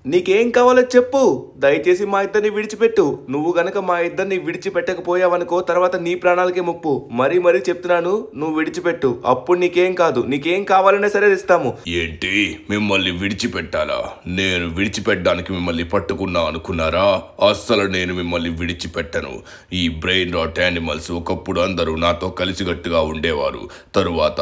నీకేం కావాలో చెప్పు. దయచేసి మా ఇద్దరిని విడిచిపెట్టు. నువ్వు గనక మా ఇద్దరిని విడిచిపెట్టకపోయావనుకో తర్వాత నీ ప్రాణాలకే ముప్పు. మరీ మరీ చెప్తున్నాను, నువ్వు విడిచిపెట్టు. అప్పుడు నీకేం కాదు, నీకేం కావాలనే సరే ఇస్తాము. ఏంటి, మిమ్మల్ని విడిచిపెట్టాలా? నేను విడిచిపెట్టడానికి మిమ్మల్ని పట్టుకున్నా అనుకున్నారా? అస్సలు నేను మిమ్మల్ని విడిచిపెట్టను. ఈ బ్రెయిన్ రాట్ యానిమల్స్ ఒకప్పుడు అందరూ నాతో కలిసిగట్టుగా ఉండేవారు. తరువాత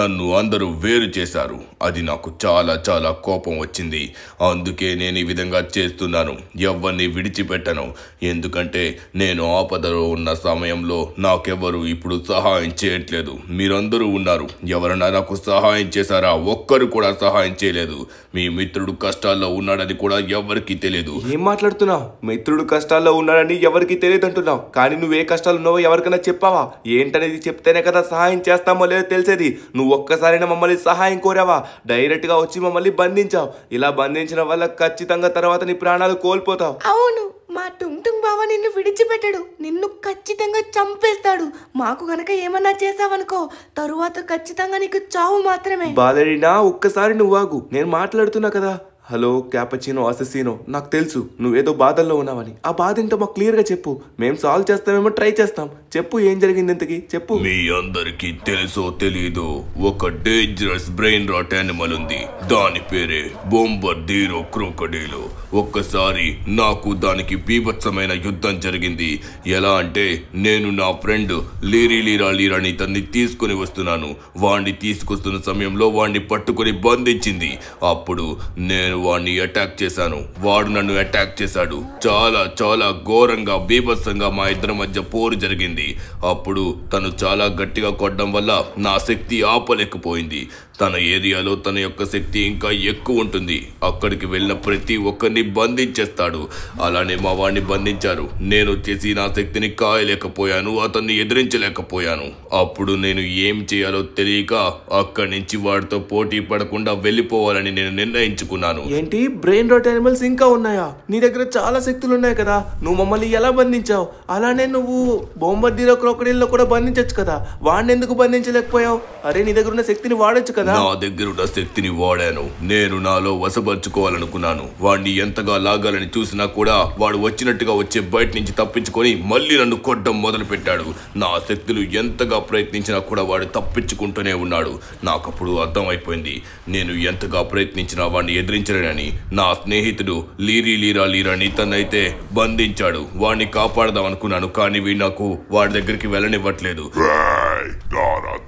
నన్ను అందరూ వేరు చేశారు. అది నాకు చాలా చాలా కోపం వచ్చింది. అందుకే నేను ఈ విధంగా చేస్తున్నాను. ఎవరిని విడిచిపెట్టను. ఎందుకంటే నేను ఆపదలో ఉన్న సమయంలో నాకెవరు ఇప్పుడు సహాయం చేయట్లేదు. మీరందరూ ఉన్నారు. ఎవరైనా నాకు సహాయం చేశారా? ఒక్కరు కూడా సహాయం చేయలేదు. మీ మిత్రుడు కష్టాల్లో ఉన్నాడని కూడా ఎవరికి తెలియదు. ఏం మాట్లాడుతున్నావు? మిత్రుడు కష్టాల్లో ఉన్నాడని ఎవరికి తెలియదు అంటున్నావు. కానీ నువ్వే కష్టాలు ఉన్నావో ఎవరికైనా చెప్పావా? ఏంటనేది చెప్తేనే కదా సహాయం చేస్తామో లేదో తెలిసేది. నువ్వు ఒక్కసారైనా మమ్మల్ని సహాయం కోరావా? డైరెక్ట్ గా వచ్చి మమ్మల్ని బంధించావు. ఇలా బంధించడం వల్ల ఖచ్చితంగా తర్వాత నీ ప్రాణాలు కోల్పోతావు. అవును, మా టుంగ్ బావ నిన్ను విడిచిపెట్టడు. నిన్ను ఖచ్చితంగా చంపేస్తాడు. మాకు గనక ఏమన్నా చేసావనుకో తరువాత ఖచ్చితంగా నీకు చావు మాత్రమే. బాలరీనా, ఒక్కసారి నువ్వాగు, నేను మాట్లాడుతున్నా కదా. హలో క్యాపచినో అసెసినో, నాకు తెలుసు నువ్వేదో బాధల్లో ఉన్నావని. ఆ బాధ ఏంటో మాకు క్లియర్ గా చెప్పు. మేము సాల్వ్ చేస్తామేమో ట్రై చేస్తాం. చెప్పు, ఏం జరిగింది ఇంతకి చెప్పు. మీ అందరికి తెలుసో తెలీదు, ఒక డేంజరస్ బ్రెయిన్ రాట్ యానిమల్ ఉంది. దాని పేరే బొంబర్దీరో క్రోకడీలో. ఒక్కసారి నాకు దానికి బీభత్సమైన యుద్ధం జరిగింది. ఎలా అంటే, నేను నా ఫ్రెండ్ లీరాని తన్ని తీసుకుని వస్తున్నాను. వాణ్ణి తీసుకొస్తున్న సమయంలో వాణ్ణి పట్టుకుని బంధించింది. అప్పుడు నేను వాణ్ణి అటాక్ చేశాను. వాడు నన్ను అటాక్ చేశాడు. చాలా చాలా ఘోరంగా బీభత్సంగా మా ఇద్దరి మధ్య పోరు జరిగింది. అప్పుడు తను చాలా గట్టిగా కొట్టడం వల్ల నా శక్తి ఆపలేకపోయింది. తన ఏరియాలో తన యొక్క శక్తి ఇంకా ఎక్కువ ఉంటుంది. అక్కడికి వెళ్ళిన ప్రతి ఒక్కరిని బంధించేస్తాడు. అలానే మా వాడిని బంధించారు. నేను వచ్చేసి నా శక్తిని కాయలేకపోయాను, అతన్ని ఎదిరించలేకపోయాను. అప్పుడు నేను ఏం చేయాలో తెలియక అక్కడి నుంచి వాడితో పోటీ పడకుండా వెళ్ళిపోవాలని నేను నిర్ణయించుకున్నాను. ఏంటి, బ్రెయిన్ రాట్ యానిమల్స్ ఇంకా ఉన్నాయా? నీ దగ్గర చాలా శక్తులు ఉన్నాయి కదా, నువ్వు మమ్మల్ని ఎలా బంధించావు? అలానే నువ్వు బొంబర్దీరో క్రోకడీల్లో కూడా బంధించచ్చు కదా, వాడిని ఎందుకు బంధించలేకపోయావు? అరే, నీ దగ్గర ఉన్న శక్తిని వాడొచ్చు కదా. నా దగ్గర ఉన్న శక్తిని వాడాను. నేను నాలో వశపరుచుకోవాలనుకున్నాను. వాడిని ఎంతగా లాగాలని చూసినా కూడా వాడు వచ్చినట్టుగా వచ్చే బయట నుంచి తప్పించుకొని మళ్ళీ నన్ను కొట్టడం మొదలు పెట్టాడు. నా శక్తులు ఎంతగా ప్రయత్నించినా కూడా వాడు తప్పించుకుంటూనే ఉన్నాడు. నాకప్పుడు అర్థమైపోయింది, నేను ఎంతగా ప్రయత్నించినా వాడిని ఎదిరించలేనని. నా స్నేహితుడు లీరాని తనైతే బంధించాడు. వాడిని కాపాడదాం అనుకున్నాను, కానీ వీడు నాకు వాడి దగ్గరికి వెళ్ళనివ్వట్లేదు.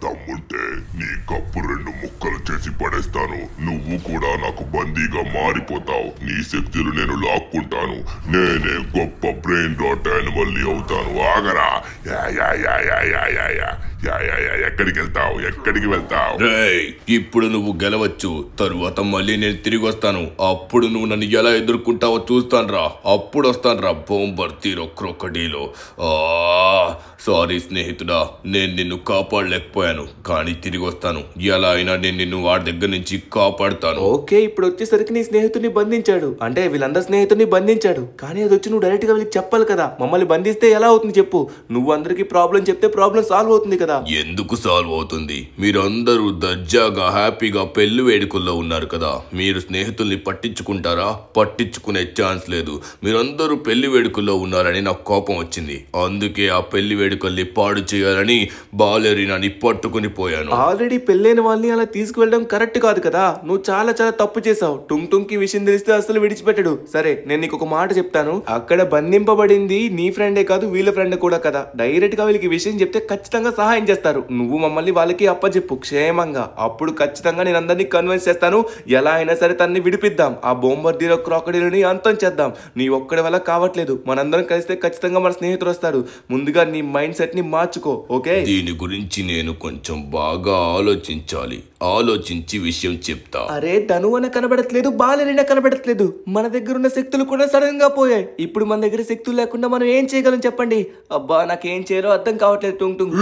దమ్ముంటే నీ కప్పు 2 ముక్కలు చేసి పడేస్తాను. నువ్వు కూడా నాకు బందీగా మారిపోతావు. నీ శక్తులు నేను లాక్కుంటాను. నేనే గొప్ప బ్రెయిన్ రాట్ యానిమల్ ని అవుతాను. ఆగరా. ఎక్కడికి వెళ్తావు? ఇప్పుడు నువ్వు గెలవచ్చు, తరువాత మళ్ళీ నేను తిరిగి వస్తాను. అప్పుడు నువ్వు నన్ను ఎలా ఎదుర్కొంటావో చూస్తానురా. అప్పుడు వస్తానురా బొంబర్దీరో క్రోకడీలో. సారీ స్నేహితుడా, నేను నిన్ను కాపాడలేకపోయాను, కానీ తిరిగి వస్తాను. ఎలా అయినా నేను నిన్ను వాడి దగ్గర నుంచి కాపాడుతాను. ఓకే, ఇప్పుడు వచ్చేసరికి నీ స్నేహితుడిని బంధించాడు అంటే వీళ్ళందరి స్నేహితుడిని బంధించాడు. కానీ అది వచ్చి నువ్వు డైరెక్ట్ గా వీళ్ళకి చెప్పాలి కదా. మమ్మల్ని బంధిస్తే ఎలా అవుతుంది చెప్పు. నువ్వు అందరికి ప్రాబ్లం చెప్తే ప్రాబ్లం సాల్వ్ అవుతుంది కదా. ఎందుకు సాల్వ్ అవుతుంది? మీరందరూ దర్జాగా హ్యాపీగా పెళ్లి వేడుకల్లో ఉన్నారు కదా. మీరు స్నేహితుల్ని పట్టించుకుంటారా? పట్టించుకునే ఛాన్స్ లేదు. మీరందరూ పెళ్లి వేడుకల్లో ఉన్నారని నాకు కోపం వచ్చింది. అందుకే ఆ పెళ్లి వేడుకల్ని పాడు చేయాలని బాలరీనాని పట్టుకుని పోయాను. ఆల్రెడీ పెళ్ళైన వాళ్ళని అలా తీసుకువెళ్ళడం కరెక్ట్ కాదు కదా. నువ్వు చాలా చాలా తప్పు చేసావు. టుంగ్ కి విషయం తెలిస్తే అసలు విడిచిపెట్టడు. సరే, నేను నీకు ఒక మాట చెప్తాను. అక్కడ బంధింపబడింది నీ ఫ్రెండే కాదు, వీళ్ళ ఫ్రెండ్ కూడా కదా. డైరెక్ట్ గా వీళ్ళకి విషయం చెప్తే ఖచ్చితంగా సహాయం చేస్తారు. నువ్వు మమ్మల్ని వాళ్ళకి అప్పచెప్పు క్షేమంగా. అప్పుడు ఖచ్చితంగా నేను అందరినీ కన్విన్స్ చేస్తాను. ఎలా అయినా సరే తన్ని విడిపిద్దాం. ఆ బొంబర్దీరో క్రోకడీలని అంతం చేద్దాం. నీ ఒక్కడి వల్ల కావట్లేదు. మనందరం కలిస్తే ఖచ్చితంగా మన స్నేహితుడు వస్తాడు. ముందుగా నీ మైండ్ సెట్ ని మార్చుకో. ఓకే, దీని గురించి నేను కొంచెం బాగా ఆలోచించి విషయం చెప్తా. అరే, ధనువన కనబడట్లేదు, బాలరీనా కనబడట్లేదు. మన దగ్గర ఉన్న శక్తులు కూడా సడన్ గా పోయాయి. ఇప్పుడు మన దగ్గర శక్తులు లేకుండా మనం ఏం చేయగలం చెప్పండి. అబ్బా, నాకేం చేయాలో అర్థం కావట్లేదు. టుంగ్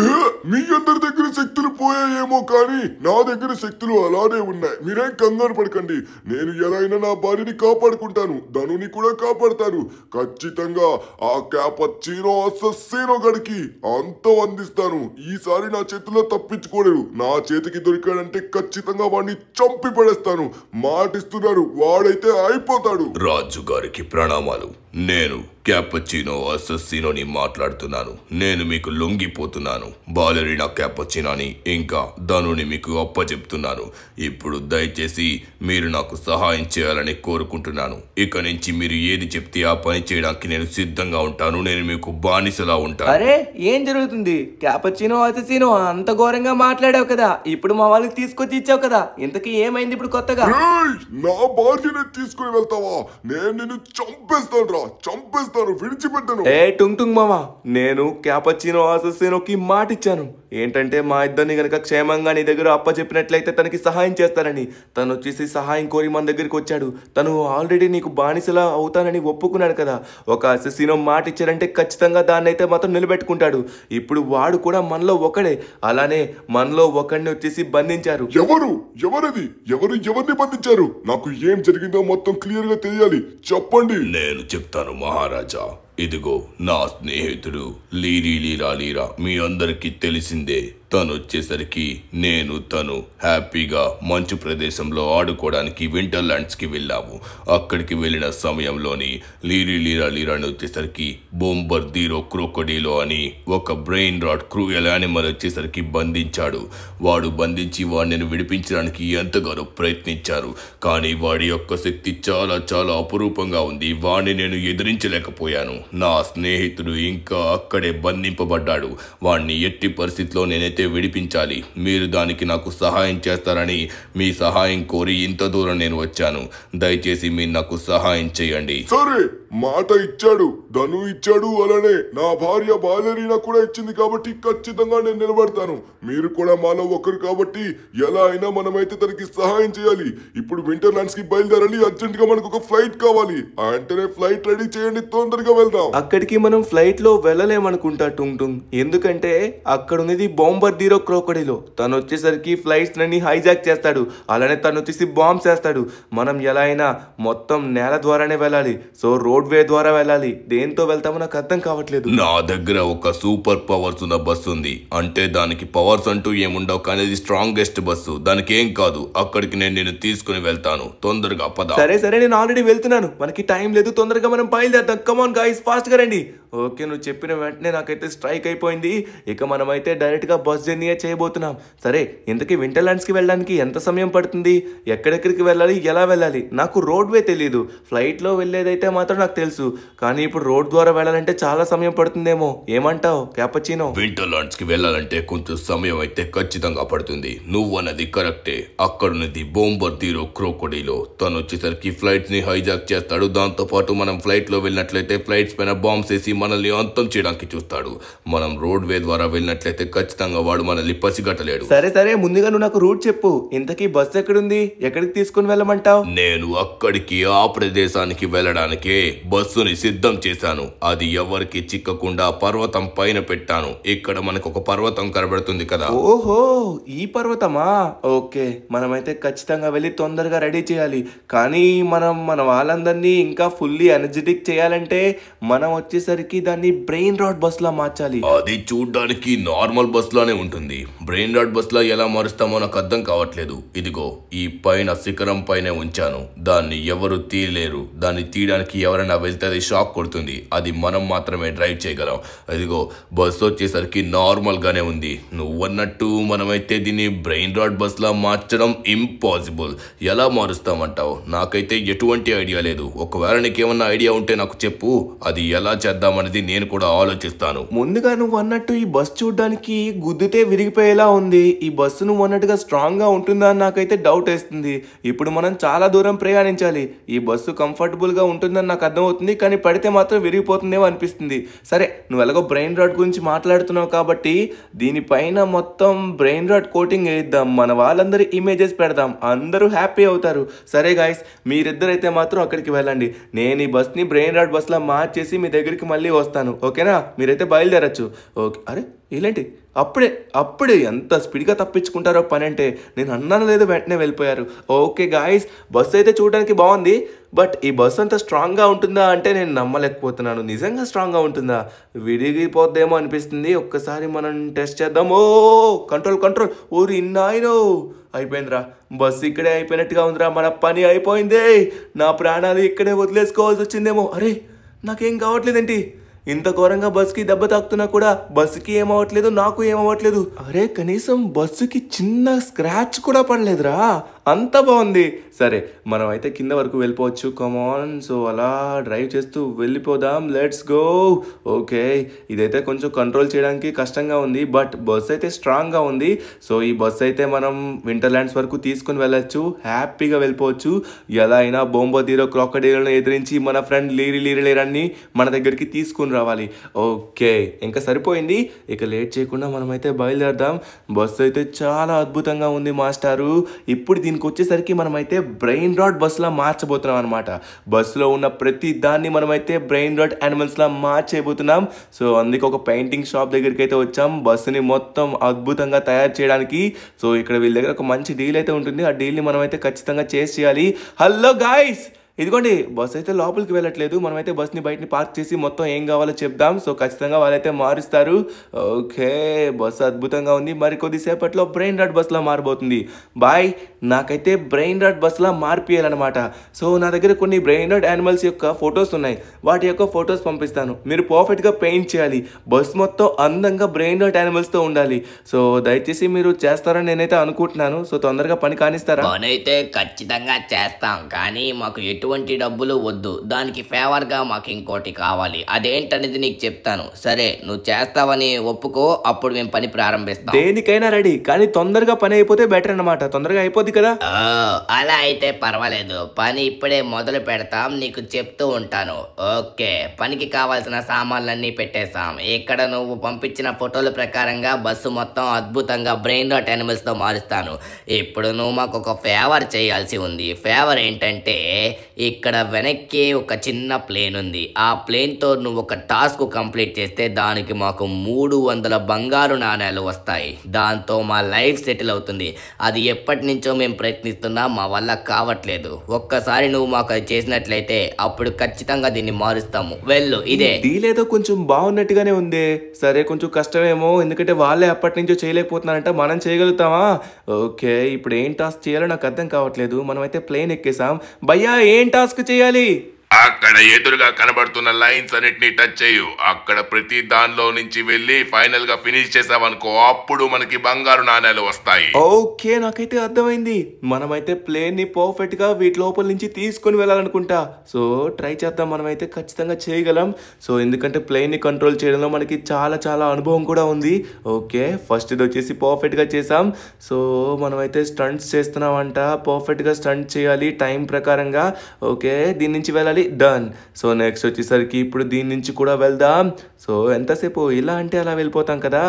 మీ అందరి దగ్గర శక్తులు పోయాయేమో, కానీ నా దగ్గర శక్తులు అలానే ఉన్నాయి. మీరేం కంగారు పడకండి. నేను ఎలా అయినా నా భార్యని కాపాడుకుంటాను, ధనుని కూడా కాపాడుతాను. ఖచ్చితంగా ఆ క్యాపచినో అసెసినో గడికి అంతం అందిస్తాను. ఈసారి నా చేతిలో తప్పించుకోలేడు. నా చేతికి దొరికాడంటే ఖచ్చితంగా వాడిని చంపి పడేస్తాను. మాటిస్తున్నాను, వాడైతే అయిపోతాడు. రాజుగారికి ప్రణామాలు. నేను క్యాపచినో అసెస్సినోని మాట్లాడుతున్నాను. నేను మీకు లొంగిపోతున్నాను. బాలెరినా క్యాపచినోని ఇంకా ధనుని మీకు అప్పచెప్తున్నాను. ఇప్పుడు దయచేసి మీరు నాకు సహాయం చేయాలని కోరుకుంటున్నాను. ఇక నుంచి మీరు ఏది చెప్తే ఆ పని చేయడానికి నేను సిద్ధంగా ఉంటాను. నేను మీకు బానిసలా ఉంటాను. అరే ఏం జరుగుతుంది? క్యాపచినో అసెసినో అంత ఘోరంగా మాట్లాడావు కదా, ఇప్పుడు మా వాళ్ళకి తీసుకొచ్చి ఇచ్చావు కదా, ఇంతకీ ఏమైంది ఇప్పుడు కొత్తగా? ఏయ్, నా భార్యని తీసుకుని వెళ్తావా? నేను నిన్ను చంపేస్తాను రా, చంపేస్తాను, విడిచిపెట్టను. ఏ టుంగ్ టుంగ్ మామ, నేను క్యాపచినో అసెసినోకి మాట ఇచ్చాను ఏంటంటే మా ఇద్దరిని గనక క్షేమంగా నీ దగ్గర అప్పచెప్పినట్లయితే తనకి సహాయం చేస్తానని. తను వచ్చేసి సహాయం కోరి మన దగ్గరికి వచ్చాడు. తను ఆల్రెడీ నీకు బానిసలా అవుతానని ఒప్పుకున్నాడు కదా. ఒక అసెసినో మాట ఇచ్చాడంటే ఖచ్చితంగా దాన్ని అయితే మాత్రం నిలబెట్టుకుంటాడు. ఇప్పుడు వాడు కూడా మనలో ఒకడే. అలానే మనలో ఒకడిని వచ్చేసి బంధించారు. ఎవరది? ఎవరిని బంధించారు? నాకు ఏం జరిగిందో మొత్తం క్లియర్ గా తెలియాలి, చెప్పండి. నేను చెప్తాను మహారాజా. ఇదిగో నా స్నేహితుడు లీరా. మీ అందరికీ తెలిసిందే. తను వచ్చేసరికి తను హ్యాపీగా మంచు ప్రదేశంలో ఆడుకోవడానికి వింటర్లాండ్స్కి వెళ్ళాము. అక్కడికి వెళ్ళిన సమయంలోని లీరాని వచ్చేసరికి బొంబర్ దీరో క్రోకడీలో అని ఒక బ్రెయిన్ రాట్ క్రూయల్ యానిమల్ వచ్చేసరికి బంధించాడు. వాడు బంధించి వాడిని విడిపించడానికి ఎంతగానో ప్రయత్నించారు. కానీ వాడి యొక్క శక్తి చాలా చాలా అపురూపంగా ఉంది. వాడిని నేను ఎదిరించలేకపోయాను. నా స్నేహితుడు ఇంకా అక్కడే బంధింపబడ్డాడు. వాడిని ఎట్టి పరిస్థితిలో నేనైతే విడిపించాలి. మీరు దానికి నాకు సహాయం చేస్తారని మీ సహాయం కోరి ఇంత దూరం నేను వచ్చాను. దయచేసి మీరు నాకు సహాయం చేయండి. సరే, మాట ఇచ్చాడు, ధను ఇచ్చాడు, అలానే నా భార్య బాలెరీనా కూడా ఇచ్చింది కాబట్టి ఖచ్చితంగా నేను నిలబడతాను. మీరు కూడా మాలో ఒకరు కాబట్టి ఎలా అయినా మనమైతే తనకి సహాయం చేయాలి. ఇప్పుడు వింటర్లాండ్స్ కి బయలుదేరాలి. అర్జెంట్ గా మనకు ఒక ఫ్లైట్ కావాలి. వెంటనే ఫ్లైట్ రెడీ చేయండి, తొందరగా వెళ్దాం. అక్కడికి మనం ఫ్లైట్ లో వెళ్ళలేమనుకుంటా టుంగ్ టుంగ్. ఎందుకంటే అక్కడ ఉన్నది బొంబర్ దీరో క్రోకడీలో. తను వచ్చేసరికి ఫ్లైట్స్ ని హైజాక్ చేస్తాడు. అలానే తను వచ్చేసి బాంబ్స్ వేస్తాడు. మనం ఎలా అయినా మొత్తం నేల ద్వారానే వెళ్ళాలి. సో రోడ్ వే ద్వారా వెళ్ళాలి. దేంతో వెళ్తామో నాకు అర్థం కావట్లేదు. నా దగ్గర ఒక సూపర్ పవర్స్ ఉన్న బస్సు ఉంది. అంటే దానికి పవర్స్ అంటూ ఏముండవు, కానీ అది స్ట్రాంగెస్ట్ బస్సు. దానికి ఏం కాదు. అక్కడికి నేను తీసుకుని వెళ్తాను. తొందరగా పద. సరే నేను ఆల్రెడీ వెళ్తున్నాను. మనకి టైం లేదు, తొందరగా మనం బయలుదేరుతాం. కమాన్ గాయ్స్, ఫాస్ట్ గా రండి. ఓకే, నువ్వు చెప్పిన వెంటనే నాకైతే స్ట్రైక్ అయిపోయింది. ఇక మనమైతే డైరెక్ట్ గా బస్ జర్నీ చేయబోతున్నాం. సరే, ఇంతకీ వింటర్లాండ్స్ కి వెళ్ళడానికి ఎంత సమయం పడుతుంది? ఎక్కడెక్కడికి వెళ్ళాలి, ఎలా వెళ్ళాలి? నాకు రోడ్ వే తెలియదు. ఫ్లైట్ లో వెళ్ళేదైతే మాత్రం నాకు తెలుసు, కానీ ఇప్పుడు రోడ్ ద్వారా వెళ్ళాలంటే చాలా సమయం పడుతుందేమో. ఏమంటావు క్యాపచినో? వింటర్లాండ్స్ కి వెళ్ళాలంటే కొంచెం సమయం అయితే ఖచ్చితంగా పడుతుంది. నువ్వు అన్నది కరెక్టే. అక్కడున్నది బొంబర్ దీరో క్రోకడీలో. తను వచ్చేసరికి ఫ్లైట్స్ ని హైజాక్ చేస్తాడు. దాంతో పాటు మనం ఫ్లైట్ లో వెళ్ళినట్లయితే ఫ్లైట్స్ పైన బాంబ్స్ వేసి మనల్ని అంతం చేయడానికి చూస్తాడు. మనం రోడ్ వే ద్వారా వెళ్ళినట్లయితే ఖచ్చితంగా వాడు మనల్ని పసిగట్టలేడు. సరే, ముందుగా నువ్వు నాకు రూట్ చెప్పు. ఇంతకీ బస్సు ఎక్కడుంది? ఎక్కడికి తీసుకుని వెళ్ళమంటావు? నేను అక్కడికి ఆ ప్రదేశానికి వెళ్ళడానికే బస్సుని సిద్ధం చేశాను. అది ఎవరికి చిక్కకుండా పర్వతం పైన పెట్టాను. ఇక్కడ మనకు ఒక పర్వతం కనబడుతుంది కదా. ఓహో, ఈ పర్వతమా? ఓకే, మనమైతే ఖచ్చితంగా వెళ్ళి తొందరగా రెడీ చేయాలి. కానీ మన వాళ్ళందరినీ ఇంకా ఫుల్లీ ఎనర్జెటిక్ చేయాలంటే మనం వచ్చేసరికి దాన్ని బ్రెయిన్ రాట్ బస్ లా మార్చాలి. అది చూడ్డానికి నార్మల్ బస్ లానే ఉంటుంది. బ్రెయిన్ రాట్ బస్ లా ఎలా మారుస్తామో నాకు అర్థం కావట్లేదు. ఇదిగో ఈ పైన శిఖరం పైనే ఉంచాను. దాన్ని ఎవరు తీయలేరు. దాన్ని తీయడానికి ఎవరైనా వెళ్తే అది షాక్ కొడుతుంది. అది మనం మాత్రమే డ్రైవ్ చేయగలం. ఇదిగో బస్ వచ్చేసరికి నార్మల్ గానే ఉంది. నువ్వన్నట్టు మనమైతే దీన్ని బ్రెయిన్ రాట్ బస్ లా మార్చడం ఇంపాసిబుల్. ఎలా మారుస్తామంటావు? నాకైతే ఎటువంటి ఐడియా లేదు. ఒకవేళ నీకేమన్నా ఐడియా ఉంటే నాకు చెప్పు. అది ఎలా చేద్దామనేది నేను కూడా ఆలోచిస్తాను. ముందుగా నువ్వు అన్నట్టు ఈ బస్ చూడడానికి గుద్దితే విరిగిపోయేలా ఉంది. ఈ బస్సు నువ్వు అన్నట్టుగా స్ట్రాంగ్ గా ఉంటుందా అని నాకైతే డౌట్ వేస్తుంది. ఇప్పుడు మనం చాలా దూరం ప్రయాణించాలి. ఈ బస్సు కంఫర్టబుల్ గా ఉంటుందని నాకు అర్థమవుతుంది, కానీ పడితే మాత్రం విరిగిపోతుందేమో అనిపిస్తుంది. సరే, నువ్వు ఎలాగో బ్రెయిన్ రాట్ గురించి మాట్లాడుతున్నావు కాబట్టి దీనిపైన మొత్తం బ్రెయిన్ రాట్ కోటింగ్ వేద్దాం. మన వాళ్ళందరి ఇమేజెస్ పెడదాం. అందరూ హ్యాపీ అవుతారు. సరే గాయస్, మీరిద్దరైతే మాత్రం అక్కడికి వెళ్ళండి. నేను ఈ బస్ని బ్రెయిన్ రాట్ బస్ లా మార్చేసి మీ దగ్గరికి మళ్ళీ వస్తాను. ఓకేనా? మీరైతే బయలుదేరచ్చు. ఓకే. అరే ఇలాంటి అప్పుడే ఎంత స్పీడ్గా తప్పించుకుంటారో పని అంటే. నేను అన్నాను లేదు, వెంటనే వెళ్ళిపోయారు. ఓకే గాయస్, బస్సు అయితే చూడడానికి బాగుంది. బట్ ఈ బస్సు అంత స్ట్రాంగ్గా ఉంటుందా అంటే నేను నమ్మలేకపోతున్నాను. నిజంగా స్ట్రాంగ్గా ఉంటుందా? విరిగిపోద్దేమో అనిపిస్తుంది. ఒక్కసారి మనం టెస్ట్ చేద్దాం. ఓ కంట్రోల్ ఓరి నాయనో, అయిపోయిందిరా, బస్సు ఇక్కడే అయిపోయినట్టుగా ఉందిరా, మన పని అయిపోయింది. నా ప్రాణాలు ఇక్కడే వదిలేసుకోవాల్సి వచ్చిందేమో. అరే నాకేం కావట్లేదేంటి? ఇంత ఘోరంగా బస్సుకి దెబ్బ తాకుతున్నా కూడా బస్సుకి ఏమవ్వట్లేదు, నాకు ఏమవ్వట్లేదు. అరే కనీసం బస్సుకి చిన్న స్క్రాచ్ కూడా పడలేదురా, అంత బాగుంది. సరే మనం అయితే కింద వరకు వెళ్ళిపోవచ్చు. కమాన్, సో అలా డ్రైవ్ చేస్తూ వెళ్ళిపోదాం. Let's go. ఓకే, ఇదైతే కొంచెం కంట్రోల్ చేయడానికి కష్టంగా ఉంది, బట్ బస్ అయితే స్ట్రాంగ్గా ఉంది. సో ఈ బస్ అయితే మనం వింటర్లాండ్స్ వరకు తీసుకుని వెళ్ళచ్చు, హ్యాపీగా వెళ్ళిపోవచ్చు. ఎలా అయినా బొంబదీరో క్రాకడైల్ను ఎదిరించి మన ఫ్రెండ్ లీరని మన దగ్గరికి తీసుకుని రావాలి. ఓకే, ఇంకా సరిపోయింది. ఇక లేట్ చేయకుండా మనమైతే బయలుదేరదాం. బస్సు అయితే చాలా అద్భుతంగా ఉంది మాస్టారు. ఇప్పుడు దీనికి వచ్చేసరికి మనమైతే బ్రెయిన్ రాట్ బస్సులా మార్చబోతున్నాం అనమాట. బస్సులో ఉన్న ప్రతి దాన్ని మనమైతే బ్రెయిన్ రాట్ యానిమల్స్లా మార్చేయబోతున్నాం. సో అందుకే ఒక పెయింటింగ్ షాప్ దగ్గరికి అయితే వచ్చాం, బస్సుని మొత్తం అద్భుతంగా తయారు చేయడానికి. సో ఇక్కడ వీళ్ళ దగ్గర ఒక మంచి డీల్ అయితే ఉంటుంది, ఆ డీల్ని మనమైతే ఖచ్చితంగా చేయాలి. హలో గాయ్స్, ఇదిగోండి బస్ అయితే లోపలికి వెళ్ళట్లేదు. మనమైతే బస్ని బయటని పార్క్ చేసి మొత్తం ఏం కావాలో చెప్దాం. సో ఖచ్చితంగా వాళ్ళైతే మారుస్తారు. ఓకే, బస్సు అద్భుతంగా ఉంది. మరి కొద్దిసేపట్లో బ్రెయిన్ రాట్ బస్సులా మారబోతుంది. బాయ్, నాకైతే బ్రెయిన్ రాట్ బస్సులా మార్పియాలన్నమాట. సో నా దగ్గర కొన్ని బ్రెయిన్ రాట్ యానిమల్స్ యొక్క ఫొటోస్ ఉన్నాయి, వాటి యొక్క ఫొటోస్ పంపిస్తాను. మీరు పర్ఫెక్ట్గా పెయింట్ చేయాలి. బస్ మొత్తం అందంగా బ్రెయిన్ రాట్ యానిమల్స్తో ఉండాలి. సో దయచేసి మీరు చేస్తారని నేనైతే అనుకుంటున్నాను. సో తొందరగా పని కానిస్తారా? పని అయితే ఖచ్చితంగా చేస్తాం, కానీ మాకు ఎటువంటి డబ్బులు వద్దు. దానికి ఫేవర్గా మాకు ఇంకోటి కావాలి. అదేంటనేది నీకు చెప్తాను. సరే, నువ్వు చేస్తావని ఒప్పుకో, అప్పుడు మేము పని ప్రారంభిస్తాం. దేనికైనా రెడీ, కానీ తొందరగా పని అయిపోతే బెటర్ అన్నమాట. తొందరగా అయిపోద్ది కదా. అలా అయితే పర్వాలేదు, పని ఇప్పుడే మొదలు పెడతాం. నీకు చెప్తూ ఉంటాను. ఓకే, పనికి కావాల్సిన సామాన్లన్నీ పెట్టేశాం. ఇక్కడ నువ్వు పంపించిన ఫోటోల ప్రకారంగా బస్సు మొత్తం అద్భుతంగా బ్రెయిన్ రాట్ యానిమల్స్ తో మారుస్తాను. ఇప్పుడు నువ్వు మాకు ఒక ఫేవర్ చేయాల్సి ఉంది. ఫేవర్ ఏంటంటే, ఇక్కడ వెనక్కి ఒక చిన్న ప్లేన్ ఉంది. ఆ ప్లేన్ తో నువ్వు ఒక టాస్క్ కంప్లీట్ చేస్తే దానికి మాకు 300 బంగారు నాణేలు వస్తాయి. దాంతో మా లైఫ్ సెటిల్ అవుతుంది. అది ఎప్పటి నుంచో మేము ప్రయత్నిస్తున్నా, మా వల్ల కావట్లేదు. ఒక్కసారి నువ్వు మాకు అది చేసినట్లయితే అప్పుడు ఖచ్చితంగా దీన్ని మారుస్తాము. వెళ్ళు, ఇదే డీల్ ఏదో కొంచెం బాగున్నట్టుగానే ఉంది. సరే, కొంచెం కష్టమేమో, ఎందుకంటే వాళ్ళే అప్పటి నుంచో చేయలేకపోతున్నారంట, మనం చేయగలుగుతామా? ఓకే, ఇప్పుడు ఏం టాస్క్ చేయాలో నాకు అర్థం కావట్లేదు. మనమైతే ప్లేన్ ఎక్కేసాం. భయ్యా, ఏం టాస్క్ చేయాలి? అక్కడ ఎదురుగా కనబడుతున్న లైన్స్ అన్నిటిని టచ్ చేయు. అక్కడ ప్రతి దానిలో నుంచి వెళ్ళి ఫైనల్ గా ఫినిష్ చేసావనుకో, అప్పుడు మనకి బంగారు నాణేలు వస్తాయి. ఓకే, నాకైతే అర్థమైంది. మనమైతే ప్లేన్ ని పర్ఫెక్ట్ గా వీటి లోపల నుంచి తీసుకొని వెళ్ళాలనుకుంటా. సో ట్రై చేద్దాం, మనమైతే ఖచ్చితంగా చేయగలం. సో ఎందుకంటే ప్లేన్ ని కంట్రోల్ చేయడంలో మనకి చాలా చాలా అనుభవం కూడా ఉంది. ఓకే, ఫస్ట్ ఇది వచ్చేసి పర్ఫెక్ట్ గా చేసాం. సో మనమైతే స్టంట్స్ చేస్తున్నామంట, పర్ఫెక్ట్ గా స్టంట్ చేయాలి టైం ప్రకారంగా. ఓకే, దీని నుంచి వెళ్ళాలి. డన్. సో నెక్స్ట్ వచ్చేసరికి ఇప్పుడు దీని నుంచి కూడా వెళ్దాం. సో ఎంతసేపు ఇలా అంటే అలా వెళ్ళిపోతాం కదా.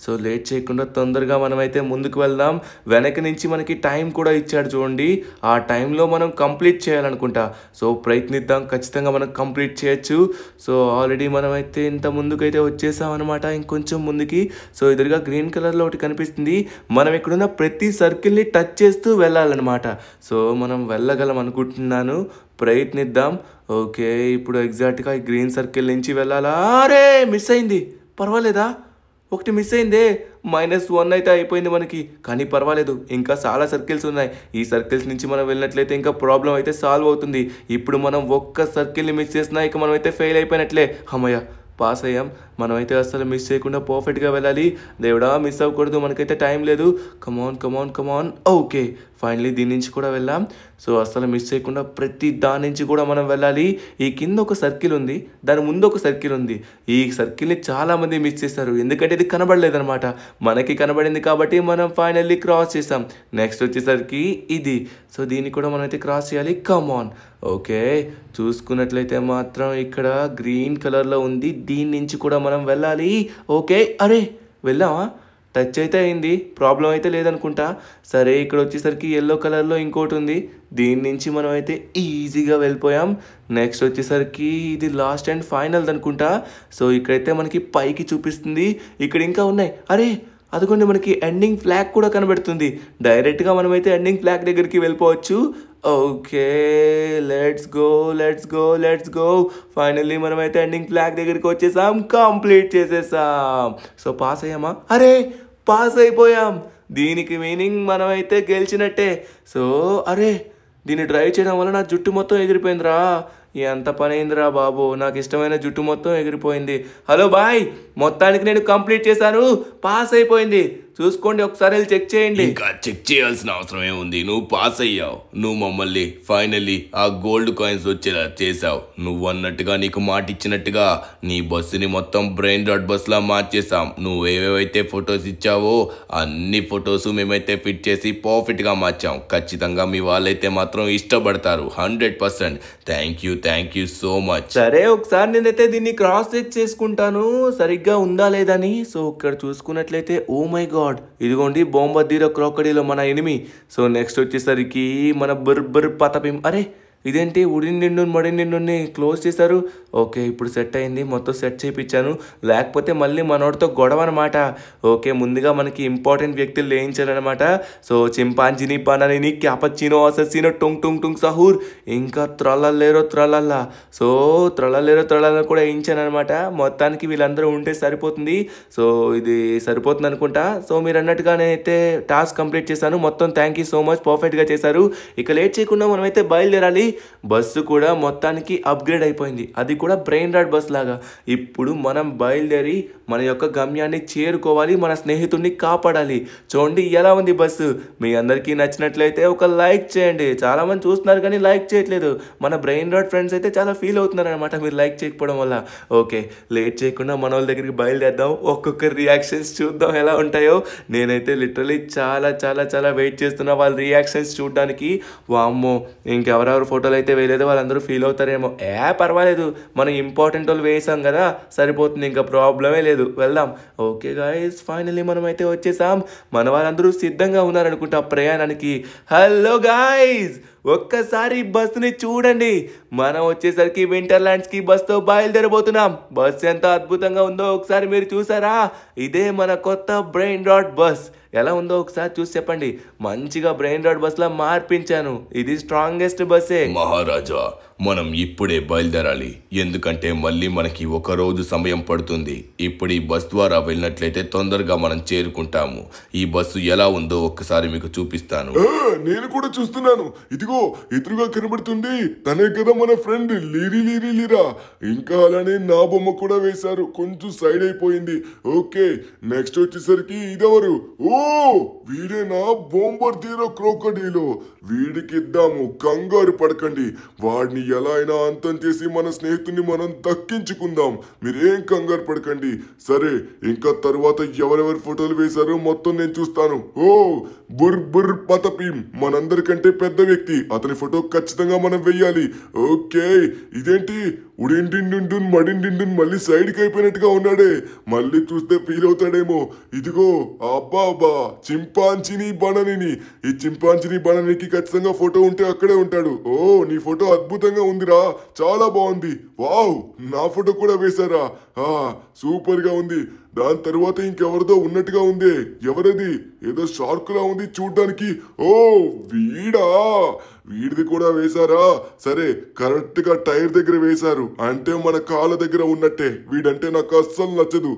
సో లేట్ చేయకుండా తొందరగా మనమైతే ముందుకు వెళ్దాం. వెనక నుంచి మనకి టైం కూడా ఇచ్చాడు చూడండి, ఆ టైంలో మనం కంప్లీట్ చేయాలనుకుంటా. సో ప్రయత్నిద్దాం, ఖచ్చితంగా మనం కంప్లీట్ చేయొచ్చు. సో ఆల్రెడీ మనమైతే ఇంత ముందుకైతే వచ్చేసాం అనమాట, ఇంకొంచెం ముందుకి. సో ఎదురుగా గ్రీన్ కలర్లో ఒకటి కనిపిస్తుంది. మనం ఇక్కడున్న ప్రతి సర్కిల్ని టచ్ చేస్తూ వెళ్ళాలన్నమాట. సో మనం వెళ్ళగలం అనుకుంటున్నాను, ప్రయత్నిద్దాం. ఓకే, ఇప్పుడు ఎగ్జాక్ట్గా ఈ గ్రీన్ సర్కిల్ నుంచి వెళ్ళాలా? అరే మిస్ అయింది, పర్వాలేదా? ఒకటి మిస్ అయిందే, -1 అయితే అయిపోయింది మనకి. కానీ పర్వాలేదు, ఇంకా చాలా సర్కిల్స్ ఉన్నాయి. ఈ సర్కిల్స్ నుంచి మనం వెళ్ళినట్లయితే ఇంకా ప్రాబ్లం అయితే సాల్వ్ అవుతుంది. ఇప్పుడు మనం ఒక్క సర్కిల్ని మిస్ చేసినా ఇక మనం అయితే ఫెయిల్ అయిపోయినట్లే. అమ్మయ్య, పాస్ అయ్యాం. మనమైతే అసలు మిస్ చేయకుండా పర్ఫెక్ట్గా వెళ్ళాలి. దేవుడా, మిస్ అవ్వకూడదు, మనకైతే టైం లేదు. కమాన్ కమాన్ కమాన్. ఓకే, ఫైనలీ దీని నుంచి కూడా వెళ్ళాం. సో అసలు మిస్ చేయకుండా ప్రతి దాని నుంచి కూడా మనం వెళ్ళాలి. ఈ కింద ఒక సర్కిల్ ఉంది, దాని ముందు ఒక సర్కిల్ ఉంది. ఈ సర్కిల్ని చాలామంది మిస్ చేస్తారు, ఎందుకంటే ఇది కనబడలేదన్నమాట. మనకి కనబడింది కాబట్టి మనం ఫైనల్లీ క్రాస్ చేసాం. నెక్స్ట్ వచ్చేసరికి ఇది. సో దీన్ని కూడా మనం అయితే క్రాస్ చేయాలి. కమాన్. ఓకే, చూసుకున్నట్లయితే మాత్రం ఇక్కడ గ్రీన్ కలర్లో ఉంది, దీని నుంచి కూడా మనం వెళ్ళాలి. ఓకే, అరే వెళ్ళామా? టచ్ అయితే అయింది, ప్రాబ్లం అయితే లేదనుకుంటా. సరే, ఇక్కడ వచ్చేసరికి ఎల్లో కలర్లో ఇంకోటి ఉంది, దీని నుంచి మనం అయితే ఈజీగా వెళ్ళిపోయాం. నెక్స్ట్ వచ్చేసరికి ఇది లాస్ట్ అండ్ ఫైనల్ అనుకుంటా. సో ఇక్కడైతే మనకి పైకి చూపిస్తుంది, ఇక్కడ ఇంకా ఉన్నాయి. అరే అదిగోండి, మనకి ఎండింగ్ ఫ్లాగ్ కూడా కనబడుతుంది. డైరెక్ట్గా మనమైతే ఎండింగ్ ఫ్లాగ్ దగ్గరికి వెళ్ళిపోవచ్చు. Okay, let's go let's go let's go. Finally మనమైతే ఎండింగ్ ఫ్లాగ్ దగ్గరికి వచ్చేసాం, కంప్లీట్ చేసేసాం. సో పాస్ అయ్యామా? అరే పాస్ అయిపోయాం. దీనికి మీనింగ్ మనమైతే గెలిచినట్టే. సో అరే, దీన్ని డ్రైవ్ చేయడం వల్ల నా జుట్టు మొత్తం ఎగిరిపోయిందిరా. ఎంత పని అయిందిరా బాబు, నాకు ఇష్టమైన జుట్టు మొత్తం ఎగిరిపోయింది. హలో బాయ్, మొత్తానికి నేను కంప్లీట్ చేశాను, పాస్ అయిపోయింది. చూసుకోండి, ఒకసారి వెళ్ళి చెక్ చేయండి. ఇంకా చెక్ చేయాల్సిన అవసరం ఏముంది, నువ్వు పాస్ అయ్యావు. నువ్వు మమ్మల్ని ఫైనల్లీ ఆ గోల్డ్ కాయిన్స్ వచ్చేలా చేసావు. నువ్వు అన్నట్టుగా నీకు మాట ఇచ్చినట్టుగా నీ బస్సుని మొత్తం బ్రెయిన్ రాట్ బస్ లా మార్చేసాం. నువ్వు ఏవేవైతే ఫొటోస్ ఇచ్చావో అన్ని ఫొటోస్ మేమైతే ఫిట్ చేసి పర్ఫెక్ట్ గా మార్చాం. ఖచ్చితంగా మీ వాళ్ళైతే మాత్రం ఇష్టపడతారు 100%. Thank you so much. సరే, ఒకసారి నేనైతే దీన్ని క్రాస్ చెక్ చేసుకుంటాను సరిగ్గా ఉందా లేదని. సో ఇక్కడ చూసుకున్నట్లయితే ఓ మై గాడ్, ఇదిగోండి బొంబర్దీరో క్రోకడీలో మన ఎనిమి. సో నెక్స్ట్ వచ్చేసరికి మన బుర్ పతపిం. అరే ఇదేంటి, ఉడిని నిండు మడిని నిండుని క్లోజ్ చేశారు. ఓకే, ఇప్పుడు సెట్ అయింది, మొత్తం సెట్ చేయించాను. లేకపోతే మళ్ళీ మనోడితో గొడవ అనమాట. ఓకే, ముందుగా మనకి ఇంపార్టెంట్ వ్యక్తులు వేయించారనమాట. సో చింపాంజిని బనానిని క్యాపచ్చినో అససినో టుంగ్ టుంగ్ టుంగ్ సహూర్, ఇంకా త్రలల్లా. సో త్రలల్లా కూడా వేయించాను అనమాట. మొత్తానికి వీళ్ళందరూ ఉంటే సరిపోతుంది. సో ఇది సరిపోతుంది అనుకుంటా. సో మీరు అన్నట్టుగా నేనైతే టాస్క్ కంప్లీట్ చేశాను మొత్తం. థ్యాంక్ యూ సో మచ్, పర్ఫెక్ట్గా చేశారు. ఇక లేట్ చేయకుండా మనమైతే బయలుదేరాలి. బస్సు కూడా మొత్తానికి అప్గ్రేడ్ అయిపోయింది, అది కూడా బ్రెయిన్ రాట్ బస్ లాగా. ఇప్పుడు మనం బయలుదేరి మన యొక్క గమ్యాన్ని చేరుకోవాలి, మన స్నేహితుడిని కాపాడాలి. చూడండి ఎలా ఉంది బస్సు. మీ అందరికీ నచ్చినట్లయితే ఒక లైక్ చేయండి. చాలా మంది చూస్తున్నారు కానీ లైక్ చేయట్లేదు. మన బ్రెయిన్ రాట్ ఫ్రెండ్స్ అయితే చాలా ఫీల్ అవుతున్నారు అనమాట మీరు లైక్ చేయకపోవడం వల్ల. ఓకే, లేట్ చేయకుండా మన వాళ్ళ దగ్గరికి బయలుదేద్దాం. ఒక్కొక్కరి రియాక్షన్స్ చూద్దాం ఎలా ఉంటాయో. నేనైతే లిటరలీ చాలా వెయిట్ చేస్తున్నా వాళ్ళ రియాక్షన్స్ చూడడానికి. వామ్మో, ఇంకెవరెవరు ఫోటోలు అయితే వేయలేదో వాళ్ళందరూ ఫీల్ అవుతారేమో. పర్వాలేదు, మనం ఇంపార్టెంట్ వాళ్ళు వేసాం కదా, సరిపోతుంది, ఇంకా ప్రాబ్లమే లేదు, వెళ్దాం. ఓకే గాయస్, ఫైనల్లీ మనం అయితే వచ్చేసాం. మన వాళ్ళందరూ సిద్ధంగా ఉన్నారనుకుంటా ప్రయాణానికి. హలో గాయస్, ఒక్కసారి బస్సుని చూడండి. మనం వచ్చేసరికి వింటర్లాండ్స్కి బస్తో బయలుదేరబోతున్నాం. బస్ ఎంత అద్భుతంగా ఉందో ఒకసారి మీరు చూసారా? ఇదే మన కొత్త బ్రెయిన్ రాట్ బస్. ఎలా ఉందో ఒకసారి చూసి చెప్పండి. మంచిగా బ్రెయిన్ రాట్ బస్లా మార్పించాను. ఇది స్ట్రాంగెస్ట్ బస్సే. మహారాజా, మనం ఇప్పుడే బయలుదేరాలి, ఎందుకంటే మళ్ళీ మనకి ఒక రోజు సమయం పడుతుంది. ఇప్పుడు ఈ బస్ ద్వారా వెళ్ళినట్లయితే తొందరగా మనం చేరుకుంటాము. ఈ బస్సు ఎలా ఉందో ఒక్కసారి మీకు చూపిస్తాను. నేను కూడా చూస్తున్నాను. ఇదిగో ఎదురుగా కనబడుతుంది, తనే కదా మన ఫ్రెండ్ లీరా. ఇంకా అలానే నా బొమ్మ కూడా వేశారు, కొంచెం సైడ్ అయిపోయింది. ఓకే, నెక్స్ట్ వచ్చేసరికి ఇదెవరు? ఓ వీడేనా బొంబర్దీరో క్రోకడీలో. వీడికి ఇద్దాము, కంగారు పడకండి. వాడిని ఎలా అయినా అంతం చేసి మన స్నేహితుడిని మనం దక్కించుకుందాం. మీరేం కంగారు పడకండి. సరే, ఇంకా తరువాత ఎవరెవరి ఫోటోలు వేశారో మొత్తం నేను చూస్తాను. ఓ బుర్ పతపీం, మనందరికంటే పెద్ద వ్యక్తి, అతని ఫోటో ఖచ్చితంగా మనం వెయ్యాలి. ఓకే, ఇదేంటి ఉడిండిండున్ మడిండిండున్ మళ్ళీ సైడ్కి అయిపోయినట్టుగా ఉన్నాడే. మళ్ళీ చూస్తే ఫీల్ అవుతాడేమో. ఇదిగో అబ్బా చింపాంజిని బననిని. ఈ చింపాంజిని బననికి ఖచ్చితంగా ఫోటో ఉంటే అక్కడే ఉంటాడు. ఓ నీ ఫోటో అద్భుతంగా ఉందిరా, చాలా బాగుంది. వావ్, నా ఫోటో కూడా వేశారా? సూపర్ గా ఉంది. దాని తర్వాత ఇంకెవరిదో ఉన్నట్టుగా ఉంది. ఎవరది? ఏదో షార్క్ లా ఉంది చూడ్డానికి. ఓ వీడిది కూడా వేశారా? సరే, కరెక్ట్ గా టైర్ దగ్గర వేశారు, అంటే మన కాళ్ళ దగ్గర ఉన్నట్టే. వీడంటే నాకు అస్సలు నచ్చదు.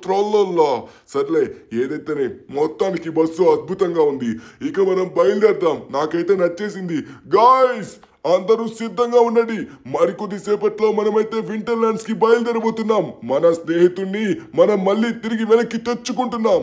త్రొల్లల్లా. సర్లే, ఏదైతేనే మొత్తానికి బస్సు అద్భుతంగా ఉంది. ఇక మనం బయలుదేరదాం. నాకైతే నచ్చేసింది. గాయ్స్, అందరూ సిద్ధంగా ఉండండి. మరికొద్ది సేపట్లో మనమైతే వింటర్లాండ్స్ కి బయలుదేరబోతున్నాం. మన స్నేహితుడిని మనం మళ్ళీ తిరిగి వెనక్కి తెచ్చుకుంటున్నాం.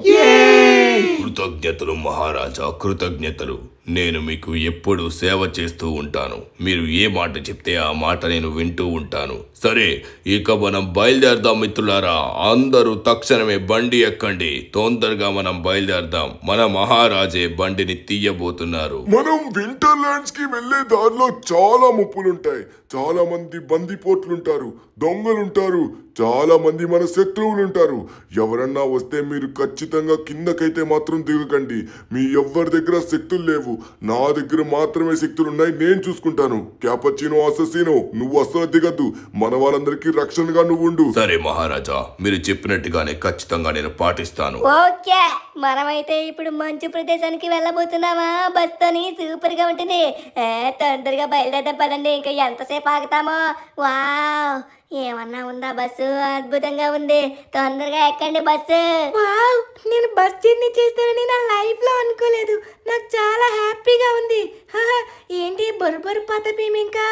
కృతజ్ఞతలు మహారాజా, కృతజ్ఞతలు. నేను మీకు ఎప్పుడు సేవ చేస్తూ ఉంటాను. మీరు ఏ మాట చెప్తే ఆ మాట నేను వింటూ ఉంటాను. సరే, ఇక మనం బయలుదేరదాం మిత్రులారా. అందరూ తక్షణమే బండి ఎక్కండి. తొందరగా మనం బయలుదేరదాం. మన మహారాజే బండిని తీయబోతున్నారు. మనం వింటర్లాండ్స్ కి వెళ్లే దారిలో చాలా ముప్పులుంటాయి. చాలా మంది బందిపోట్లుంటారు, దొంగలుంటారు, చాలా మంది మన శత్రువులుంటారు. ఎవరన్నా వస్తే మీరు ఖచ్చితంగా కిందకైతే మాత్రం దిగకండి. మీ ఎవ్వరి దగ్గర శక్తులు లేవు, నా దగ్గర మాత్రమే శక్తులు ఉన్నాయి. నేను చూసుకుంటాను. క్యాపచ్చినో అససినో, నువ్వు అస్సలు దిగద్దు. మన వాళ్ళందరికీ రక్షణగా నువ్వు ఉండు. సరే మహారాజా, మీరు చెప్పినట్టుగానే ఖచ్చితంగా నేను పాటిస్తాను. ఓకే, మనమైతే ఇప్పుడు మంచు ప్రదేశానికి వెళ్ళబోతున్నామా? బస్తోని సూపర్ గా ఉంటుంది. తొందరగా బయలుదేరదాం పదండి. ఇంకా ఎంతసేపు ఆగుతామో. వావ్, ఏమన్నా ఉందా బస్సు? అద్భుతంగా ఉంది, తొందరగా ఎక్కండి బస్సు. వావ్, నేను బస్ జర్నీ చేస్తానని నా లైఫ్ లో అనుకోలేదు. నాకు చాలా హ్యాపీగా ఉంది. హహ, ఏంటి బొరుబొరు పతపీం ఇంకా.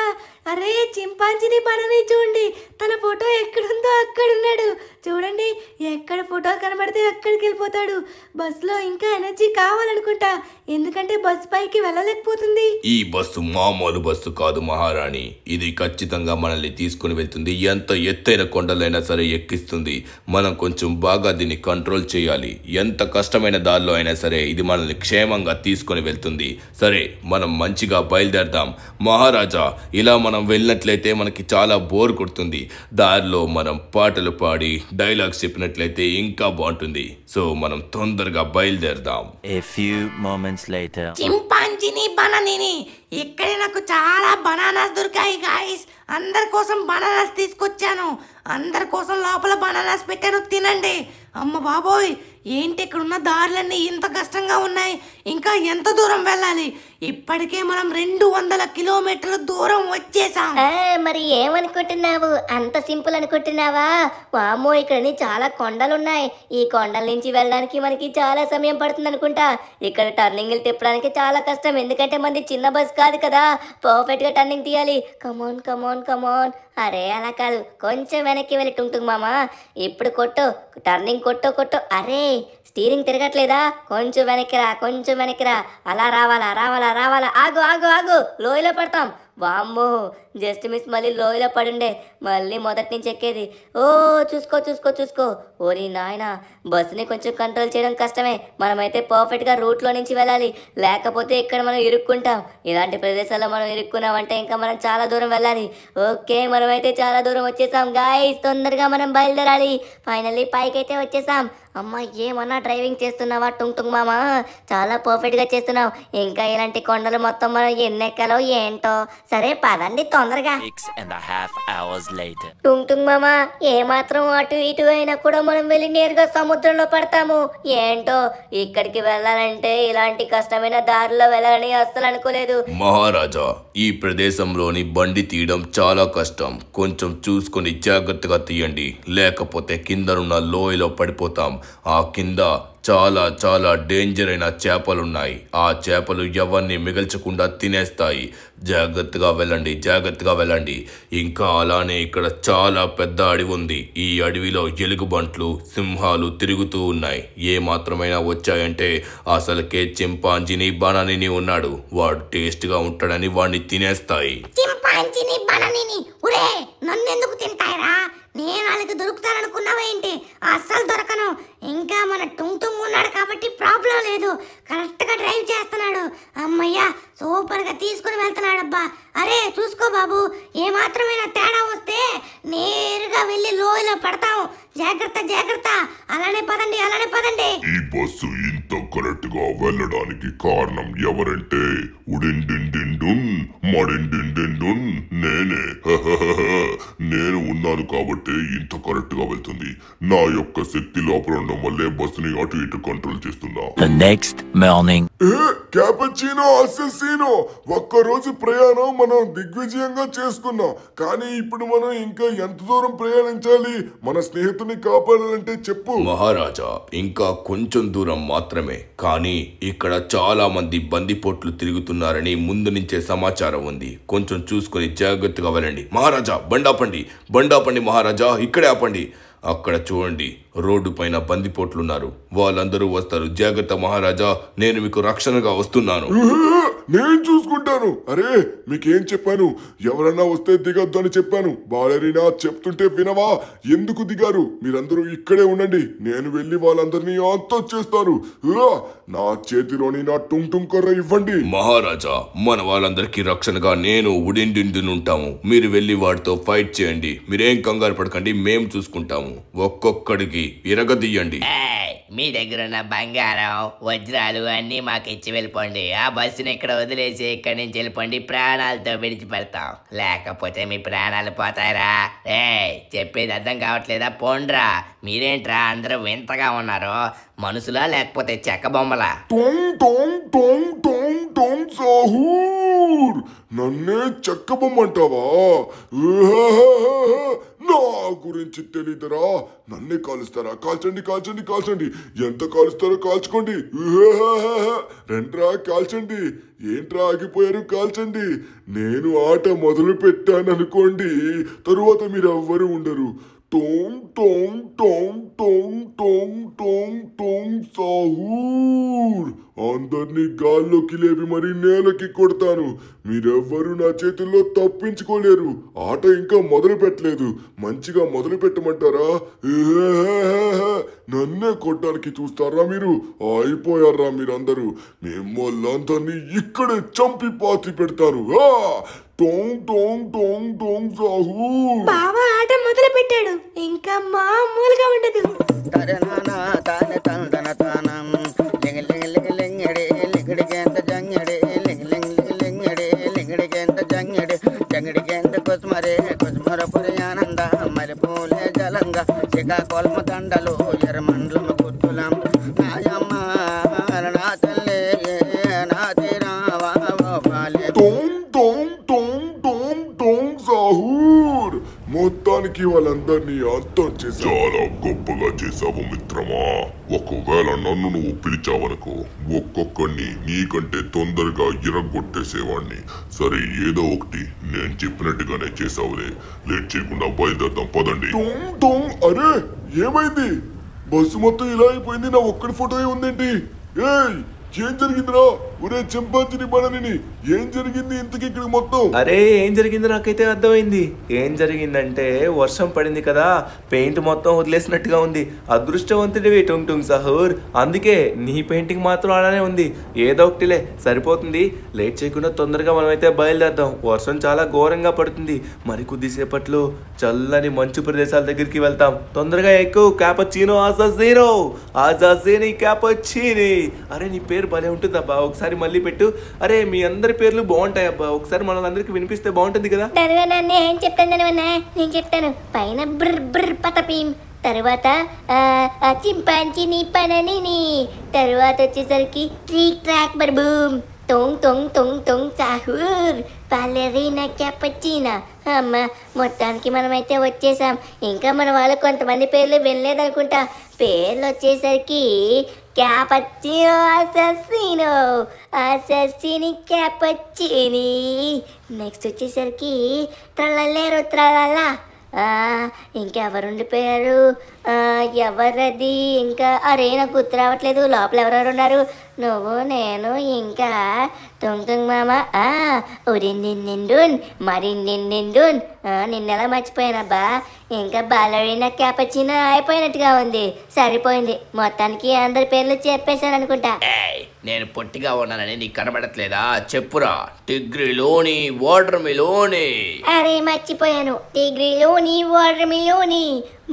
అరే చింపాంజీని బనని చూడండి, తన ఫోటో ఎక్కడుందో అక్కడ ఉన్నాడు. చూడండి, ఎక్కడ ఫోటో కనబడితే అక్కడికి వెళ్ళిపోతాడు. బస్సులో ఇంకా ఎనర్జీ కావాలనుకుంటా, ఎందుకంటే బస్ పైకి వెళ్ళలేకపోతుంది. ఈ బస్సు మామూలు బస్సు కాదు మహారాణి. ఇది ఖచ్చితంగా మనల్ని తీసుకుని వెళ్తుంది. ఎంత ఎత్తైన కొండలైనా సరే ఎక్కిస్తుంది. మనం కొంచెం బాగా దీన్ని కంట్రోల్ చేయాలి. ఎంత కష్టమైన దారిలో అయినా సరే ఇది మనల్ని క్షేమంగా తీసుకుని వెళ్తుంది. సరే, మనం మంచిగా బయలుదేరదాం. మహారాజా, ఇలా మనం వెళ్ళినట్లయితే మనకి చాలా బోర్ కొడుతుంది. దారిలో మనం పాటలు పాడి డైలాగ్స్ చెప్పినట్లయితే ఇంకా బాగుంటుంది. సో మనం తొందరగా బయలుదేరదాం. A few moments later. చింపాంజీని బనానీని, ఇక్కడే నాకు చాలా బనానాస్ దొరికాయి గాయస్. అందరి కోసం బనానాస్ తీసుకొచ్చాను. అందరి కోసం లోపల బనానాస్ పెట్టాను, తినండి. అమ్మ బాబోయ్, ఏంటి ఇక్కడ ఉన్న దారులన్నీ ఇంత కష్టంగా ఉన్నాయి. ఇంకా ఎంత దూరం వెళ్ళాలి? ఇప్పటికే మనం 200 కిలోమీటర్ల దూరం వచ్చేసాం. మరి ఏమనుకుంటున్నావు? అంత సింపుల్ అనుకుంటున్నావా? వామ్మో, ఇక్కడ చాలా కొండలున్నాయి. ఈ కొండల నుంచి వెళ్ళడానికి మనకి చాలా సమయం పడుతుంది అనుకుంటా. ఇక్కడ టర్నింగ్లు తిప్పడానికి చాలా కష్టం, ఎందుకంటే మనది చిన్న బస్ కాదు కదా. పర్ఫెక్ట్ గా టర్నింగ్ తీయాలి. Come on come on come on. అరే అలా కాదు, కొంచెం వెనక్కి వెళ్ళి టుంటుంది మామా. ఇప్పుడు కొట్టు, టర్నింగ్ కొట్టు కొట్టు. అరే స్టీరింగ్ తిరగట్లేదా? కొంచెం వెనక్కిరా, కొంచెం వెనక్కిరా. అలా రావాలా రావాలా రావాలా. ఆగు ఆగు ఆగు, లోయలో పడతాం. వామ్మో, జస్ట్ మిస్, మళ్ళీ లోయలో పడుండే. మళ్ళీ మొదటి నుంచి ఎక్కేది. ఓ చూసుకో చూసుకో చూసుకో. ఓరి నాయన, బస్సుని కొంచెం కంట్రోల్ చేయడం కష్టమే. మనమైతే పర్ఫెక్ట్గా రూట్లో నుంచి వెళ్ళాలి, లేకపోతే ఇక్కడ మనం ఇరుక్కుంటాం. ఇలాంటి ప్రదేశాల్లో మనం ఇరుక్కున్నామంటే ఇంకా మనం చాలా దూరం వెళ్ళాలి. ఓకే, మనమైతే చాలా దూరం వచ్చేసాం గాయ్స్. తొందరగా మనం బయలుదేరాలి. ఫైనల్లీ పైకి అయితే వచ్చేసాం. అమ్మ, ఏమన్నా డ్రైవింగ్ చేస్తున్నావా టుంగ్ టుంగ్ మామ? చాలా పర్ఫెక్ట్గా చేస్తున్నావు. ఇంకా ఇలాంటి కొండలు మొత్తం మనం ఎన్నెక్కలో ఏంటో. సరే పదండి తొందరగా. 6.5 hours later. టుంగ్ టుంగ్ మామ, ఏమాత్రం అటు ఇటు అయినా కూడా మనం వెళ్ళి నేరుగా సముద్రంలో పడతాము. ఏంటో, ఇక్కడికి వెళ్ళాలంటే ఇలాంటి కష్టమైన దారిలో వెళ్ళాలని అస్సలు అనుకోలేదు. మహారాజా, ఈ ప్రదేశంలోని బండి తీయడం చాలా కష్టం. కొంచెం చూసుకొని జాగ్రత్తగా తీయండి, లేకపోతే కిందనున్న లోయలో పడిపోతాం. ఆ కింద చాలా చాలా డేంజర్ అయిన చేపలున్నాయి. ఆ చేపలు ఎవరిని మిగల్చకుండా తినేస్తాయి. జాగ్రత్తగా వెళ్ళండి, జాగ్రత్తగా వెళ్ళండి. ఇంకా అలానే ఇక్కడ చాలా పెద్ద అడవి ఉంది. ఈ అడవిలో ఎలుగుబంట్లు, సింహాలు తిరుగుతూ ఉన్నాయి. ఏ మాత్రమైనా వచ్చాయంటే అసలుకే చింపాంజీని బనానీని ఉన్నాడు. వాడు టేస్ట్గా ఉంటాడని వాడిని తినేస్తాయి. చింపాంజీని బనానీని, ఒరే నన్నెందుకు తింటాయిరా? నేను వాళ్ళకి దొరుకుతాననుకున్నావా ఏంటి? అస్సలు దొరకను. ఇంకా మన టుంగ్ టుంగ్ ఉన్నాడు కాబట్టి ప్రాబ్లం లేదు. కరెక్ట్గా డ్రైవ్ చేస్తున్నాడు. అమ్మయ్యా, సూపర్గా తీసుకుని వెళ్తున్నాడబ్బా. అరే చూసుకో బాబు, ఏ మాత్రమైనా తేడా వస్తే నేరుగా వెళ్ళి లోయలో పడతాం. జాగ్రత్త జాగ్రత్త. అలానే పదండి, అలానే పదండి. ఈ బస్సు ఇంత కరెక్ట్ గా వెళ్ళడానికి కారణం ఎవరంటే ఉడిండిండిండున్ మడిండిండిండున్ నేనే. నేను ఉన్నాను కాబట్టి ఇంత కరెక్ట్ గా వెళ్తుంది. నా యొక్క శక్తి లోపల ఉండడం వల్లే బస్సుని అటు ఇటు కంట్రోల్ చేస్తున్నా. The next morning. క్యాపచినో అసెసినో, ఒక్కరోజు ప్రయాణం మనం దిగ్విజయంగా చేసుకున్నాం. కానీ ఇప్పుడు మనం ఇంకా ఎంత దూరం ప్రయాణించాలి? మన స్నేహితుని కాపాడాలంటే చెప్పు. మహారాజా, ఇంకా కొంచెం దూరం మాత్రమే. కానీ ఇక్కడ చాలా మంది బందిపోట్లు తిరుగుతున్నారని ముందు నుంచే సమాచారం ఉంది. కొంచెం చూసుకొని జాగ్రత్తగా వెళ్ళండి. మహారాజా, బండాపండి బండాపండి మహారాజా, ఇక్కడే ఆపండి. అక్కడ చూడండి, రోడ్డు పైన బందిపోట్లున్నారు. వాళ్ళందరూ వస్తారు. జాగ్రత్త మహారాజా, నేను మీకు రక్షణగా వస్తున్నాను. నేను చూసుకుంటాను. అరే మీకేం చెప్పాను? ఎవరన్నా వస్తే దిగొద్దు అని చెప్పాను. బాలరీనా చెప్తుంటే వినవా? ఎందుకు దిగారు? మీరందరూ ఇక్కడే ఉండండి. నేను వెళ్ళి వాళ్ళందరినీ అంతొచ్చేస్తాను. నా చేతిలోని నా టుంగ్ టుంగ్ కర్ర ఇవ్వండి. మహారాజా, మన వాళ్ళందరికీ రక్షణగా నేను ఉడిండిండుంటాము. మీరు వెళ్ళి వాడితో ఫైట్ చేయండి. మీరేం కంగారు పడకండి, మేము చూసుకుంటాము. ఒక్కొక్కడికి ఇరగదీయండి. మీ దగ్గర ఉన్న బంగారం, వజ్రాలు అన్నీ మాకు ఇచ్చి వెళ్ళిపోండి. ఆ బస్సుని ఇక్కడ వదిలేసి ఇక్కడి నుంచి వెళ్ళిపోండి. ప్రాణాలతో విడిచిపెడతాం, లేకపోతే మీ ప్రాణాలు పోతాయిరా. చెప్పేది అర్థం కావట్లేదా? పోండ్రా. మీరేంట్రా అందరూ వింతగా ఉన్నారు? మనుషులా లేకపోతే చెక్క బొమ్మలా? టొంగ్ టొంగ్ టొంగ్ టొంగ్ టొంగ్ సాహూ. సాహూర్ నన్నే చెక్కబొమ్మంటావా? నా గురించి తెలీదరా? నన్నే కాలుస్తారా? కాల్చండి కాల్చండి కాల్చండి, ఎంత కాలుస్తారో కాల్చుకోండి. రండ్రా కాల్చండి. ఏంట్రా ఆగిపోయారు? కాల్చండి. నేను ఆట మొదలు పెట్టాననుకోండి, తరువాత మీరు ఎవ్వరూ ఉండరు. Tung Tong Tong Tong Tong Tong Tong Sahur. అందరినీ గాల్లోకి లేపి మరి నేలకి కొడతాను. మీరెవ్వరూ నా చేతుల్లో తప్పించుకోలేరు. ఆట ఇంకా మొదలు పెట్టలేదు. మంచిగా మొదలు పెట్టమంటారా? నన్నే కొట్టడానికి చూస్తారా మీరు? అయిపోయారా మీరందరూ? మిమ్మల్ని ఇక్కడే చంపి పాతి పెడతాను. Tung Tong Tong Tong Sahur. బావా ఆట మొదలు పెట్టాడు, ఇంకా మామూలుగా ఉండదు. శ్రీకాకుళం దండలు ఎర్రమండలం గుర్తులం నాయమ్మ నా తల్లి నా తీరావా. Tung Tong Tong Tong Tong Sahur. మొత్తానికి వాళ్ళందరినీ అంతం చేసి చాలా గొప్పగా చేశావు మిత్రమా. ఒకవేళ నన్ను నువ్వు పిలిచావనుకో, ఒక్కొక్కడిని నీకంటే తొందరగా ఇరగొట్టేసేవాడిని. సరే, ఏదో ఒకటి నేను చెప్పినట్టుగానే చేసావులే. లేట్ చేయకుండా బయలుదేరదాం, పదండి. Tong Tong. అరే ఏమైంది? బస్సు మొత్తం ఇలా అయిపోయింది. నా ఒక్కడి ఫోటో ఉందేంటి? ఏయ్, ఏం జరిగిందిరా? ఒరే చెంపాంచిని బడని, ఏం జరిగింది ఇంతకి ఇక్కడ మొత్తం? అరే ఏం జరిగింది నాకైతే అర్థమైంది. ఏం జరిగిందంటే వర్షం పడింది కదా, పెయింట్ మొత్తం వదిలేసినట్టుగా ఉంది. అదృష్టవంతుడివి టుంగ్ టుంగ్ సాహూర్, అందుకే నీ పెయింటింగ్ మాత్రం అలానే ఉంది. ఏదో ఒకటిలే, సరిపోతుంది. లేట్ చేయకుండా తొందరగా మనమైతే బయలుదేరదాం. వర్షం చాలా ఘోరంగా పడుతుంది. మరి కొద్దిసేపట్లో చల్లని మంచు ప్రదేశాల దగ్గరికి వెళ్తాం. తొందరగా ఎక్కువ. క్యాపచీనో ఆసాసీనో, ఆసాసీని క్యాపచీని. అరే నీ పేరు భలే ఉంటుంది అబ్బా, ఒకసారి మళ్ళీ పెట్టు. అరే మీ అందరి పేర్లు బాగుంటాయి అబ్బా, ఒకసారి మనందరికి వినిపిస్తే బాగుంటుంది కదా. నన్ను ఏం చెప్తాను నేను చెప్తాను. పైన బ్ర బ్ర పతపీం, తరువాత చింపాంచిని పనని, తరువాత వచ్చేసరికి ట్రీ ట్రాక్ బర్బూమ్, తొంగ్ తొంగ్ తొంగ్ తొంగ్ సాహూర్, బాలెరీనా క్యాపచీనా. అమ్మ, మొత్తానికి మనమైతే వచ్చేసాం. ఇంకా మన వాళ్ళు కొంతమంది పేర్లు వినలేదనుకుంటా. పేర్లు వచ్చేసరికి క్యాపచీనో అససినో, అససిని క్యాపచీని. నెక్స్ట్ వచ్చేసరికి ట్రలలేరు ట్రలలా. ఇంకెవరుండి పేరు? ఎవరది? ఇంకా అరే నాకు గుర్తు రావట్లేదు. లోపల ఎవరెవరు ఉన్నారు? నువ్వు, నేను, ఇంకా తుంగ్ తుంగ్ మామ, ఉరిందిందిండున్, మరిందిందిండున్. నిన్నెలా మర్చిపోయానబ్బా. ఇంకా బాలరీనా క్యాపచీనో అయిపోయినట్టుగా ఉంది. సరిపోయింది. మొత్తానికి అందరి పేర్లు చెప్పేశాను అనుకుంటా. నేను పొట్టిగా ఉన్నానని నీకు కనబడట్లేదా? చెప్పురా. టిగ్రీలోని, వాటర్ మిలోని. అరే మర్చిపోయాను, టిగ్రీలోని, వాటర్ మిలోని.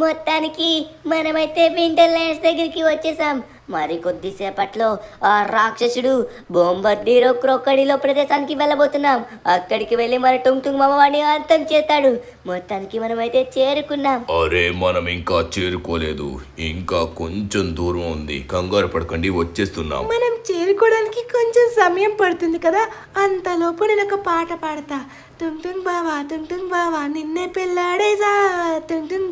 మొత్తానికి మనమైతే వింటర్ ల్యాండ్స్ దగ్గరికి వచ్చేసాం. మరి కొద్దిసేపట్లో ఆ రాక్షసుడు బొంబర్డీరో క్రొకడీలో ప్రదేశానికి వెళ్ళబోతున్నాం. అక్కడికి వెళ్ళి మన టుంగ్ టుంగ్ మామ వాడిని అంతం చేస్తాడు. మొత్తానికి మనమైతే చేరుకున్నాం. అరే మనం ఇంకా చేరుకోలేదు, ఇంకా కొంచెం దూరం ఉంది. కంగారు పడకండి, వచ్చేస్తున్నాం. మనం చేరుకోవడానికి కొంచెం సమయం పడుతుంది కదా, అంతలోపు నేను ఒక పాట పాడతా. టుంగ్ టుంగ్ బావా నిన్నే పెళ్ళాడేసా, టుంగ్ టుంగ్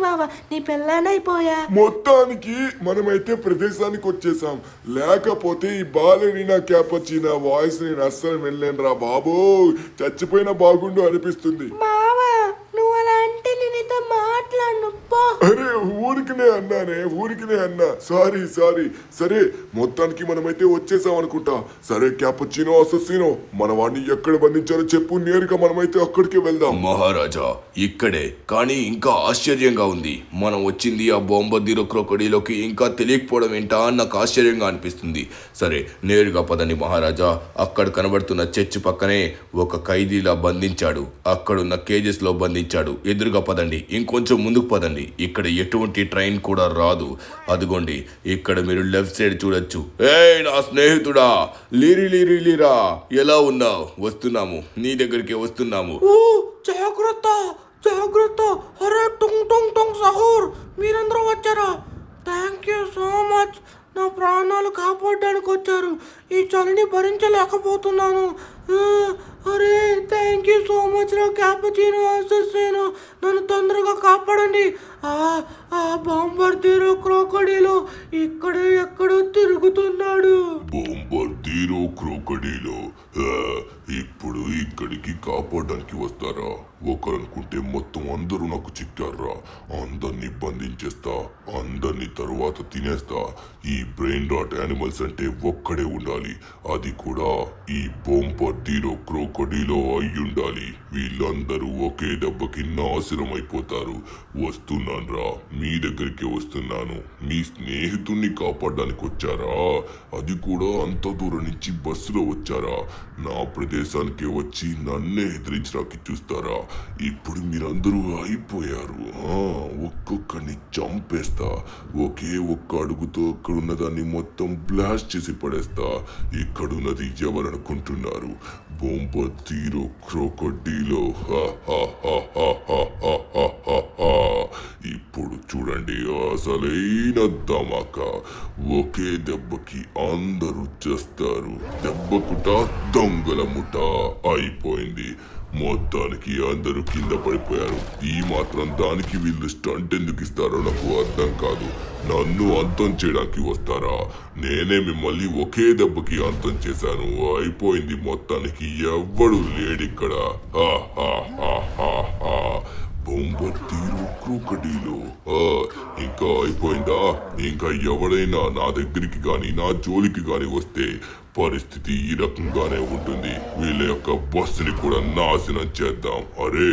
బావా నీ పెళ్ళానైపోయా. మొత్తానికి మనమైతే ప్రదేశానికి వచ్చేసాం. లేకపోతే ఈ బాలరీనా క్యాపచీనా వాయిస్ నేను అస్సలు వినలేనురా బాబో. చచ్చిపోయినా బాగుండు అనిపిస్తుంది. బావా నువ్వు అలా అంటే నేనైతే మాట్లాడను. అరే ఊరికినే అన్నా. సారీ. సరే, మొత్తానికి మనమైతే వచ్చేసాం అనుకుంటా. సరే క్యాపచీనో అససినో, మన వాడిని ఎక్కడ బంధించారో చెప్పు. నేరుగా మనమైతే అక్కడికి వెళ్దాం. మహారాజా ఇక్కడే, కానీ ఇంకా ఆశ్చర్యంగా ఉంది. మనం వచ్చింది ఆ బొంబర్డీరో క్రొకడీలోకి ఇంకా తెలియకపోవడం ఏంటా అని నాకు ఆశ్చర్యంగా అనిపిస్తుంది. సరే నేరుగా పదండి మహారాజా. అక్కడ కనబడుతున్న చర్చ్ పక్కనే ఒక ఖైదీలా బంధించాడు. అక్కడున్న కేజెస్ లో బంధించాడు. ఎదురుగా పదండి, ఇంకొంచెం ముందుకు పదండి. ఇక్కడ ఎటువంటి ట్రైన్ కూడా రాదు. అదిగోండి ఇక్కడ మీరు లెఫ్ట్ సైడ్ చూడొచ్చు. ఏయ్ నా స్నేహితుడా, లీరా, ఎలా ఉన్నావు? వస్తున్నాము, నీ దగ్గరికి వస్తున్నాము. జాగ్రత్త. అరే టుంగ్ టుంగ్ టుంగ్ సాహూర్, మీరందరూ వచ్చారా? Thank you so much. నా ప్రాణాలు కాపాడడానికి వచ్చారు. ఈ చలిని భరించలేకపోతున్నాను. అరే థ్యాంక్ యూ సో మచ్ రా క్యాపుచినో అసెసినో, నన్ను తొందరగా కాపాడండి. ఆ బాంబర్దీరో క్రోకడీలో ఇక్కడే ఎక్కడో తిరుగుతున్నాడు. బొంబర్దీరో క్రోకడీలో ఇప్పుడు ఇక్కడికి కాపాడడానికి వస్తారా? ఒకరనుకుంటే మొత్తం అందరూ నాకు చిక్కారా. అందరినీ బంధించేస్తా, అందరినీ తరువాత తినేస్తా. ఈ బ్రెయిన్ రాట్ యానిమల్స్ అంటే ఒక్కడే ఉండాలి, అది కూడా ఈ బొంబర్దీరో క్రోకడీలో అయ్యుండాలి. వీళ్ళందరూ ఒకే దెబ్బకి నాశనం అయిపోతారు. వస్తున్నాను రా, మీ దగ్గరికి వస్తున్నాను. మీ స్నేహితుణ్ణి కాపాడడానికి వచ్చారా? అది కూడా అంత దూరం నుంచి బస్సులో వచ్చారా? నా ప్రదేశానికి వచ్చి నన్నే ఎదిరించడానికి చూస్తారా? ఇప్పుడు మీరందరూ అయిపోయారు. ఒక్కొక్కడిని చంపేస్తా. ఒకే ఒక్క అడుగుతో అక్కడున్న దాన్ని మొత్తం బ్లాస్ట్ చేసి పడేస్తా. ఇక్కడున్నది ఎవరనుకుంటున్నారు? బొంబర్దీరో క్రోకడీలో. ఇప్పుడు చూడండి అసలైన ధమాకా. ఒకే దెబ్బకి అందరూ చేస్తారు. దెబ్బకుట దొంగల ముఠ అయిపోయింది. మొత్తానికి అందరూ కింద పడిపోయారు. ఈ మాత్రం దానికి వీళ్ళు స్టంట్ ఎందుకు ఇస్తారో నాకు అర్థం కాదు. నన్ను అంతం చేయడానికి వస్తారా? నేనే మిమ్మల్ని ఒకే దెబ్బకి అంతం చేశాను. అయిపోయింది. మొత్తానికి ఎవ్వడు లేడిక్కడ. బొంబర్దీరో క్రోకడీలో ఇంకా అయిపోయిందా? ఇంకా ఎవడైనా నా దగ్గరికి గాని నా జోలికి గాని వస్తే పరిస్థితి ఈ రకంగానే ఉంటుంది. వీళ్ళ యొక్క బస్సుని కూడా నాశనం చేద్దాం. అరే